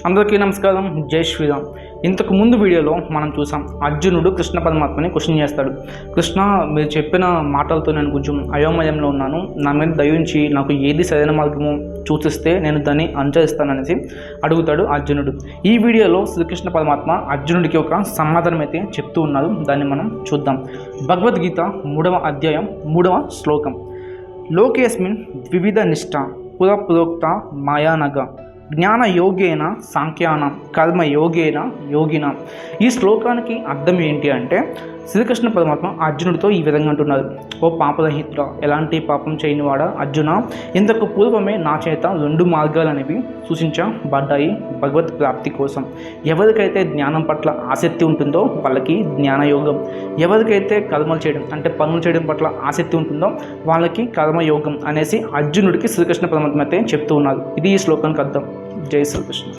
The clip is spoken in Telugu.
అందరికీ నమస్కారం. జై శ్రీరామ్. ఇంతకు ముందు వీడియోలో మనం చూసాం, అర్జునుడు కృష్ణ పరమాత్మని క్వశ్చన్ చేస్తాడు. కృష్ణ, మీరు చెప్పిన మాటలతో నేను కొంచెం అయోమయంలో ఉన్నాను, నా మీద దయించి నాకు ఏది సరైన మార్గమో సూచిస్తే నేను దాన్ని అనుసరిస్తాననేసి అడుగుతాడు అర్జునుడు. ఈ వీడియోలో శ్రీకృష్ణ పరమాత్మ అర్జునుడికి ఒక సమాధానం అయితే చెప్తూ ఉన్నారు. దాన్ని మనం చూద్దాం. భగవద్గీత 3వ అధ్యాయం 3వ శ్లోకం. లోకేస్మిన్ ద్వివిధ నిష్ఠ పురప్రోక్త మాయానగ జ్ఞానయోగేన సాంఖ్యానం కర్మయోగేన యోగిన. ఈ శ్లోకానికి అర్థం ఏంటి అంటే, శ్రీకృష్ణ పరమాత్మ అర్జునుడితో ఈ విధంగా అంటున్నారు: ఓ పాపరహితుడా, ఎలాంటి పాపం చేయనివాడా అర్జున, ఇంతకు పూర్వమే నా చేత 2 మార్గాలు అనేవి సూచించబడ్డాయి భగవత్ ప్రాప్తి కోసం. ఎవరికైతే జ్ఞానం పట్ల ఆసక్తి ఉంటుందో వాళ్ళకి జ్ఞానయోగం, ఎవరికైతే కర్మలు చేయడం అంటే పనులు చేయడం పట్ల ఆసక్తి ఉంటుందో వాళ్ళకి కర్మయోగం అనేసి అర్జునుడికి శ్రీకృష్ణ పరమాత్మ అయితే చెప్తూ ఉన్నారు. ఇది ఈ శ్లోకానికి అర్థం. జై శ్రీకృష్ణ.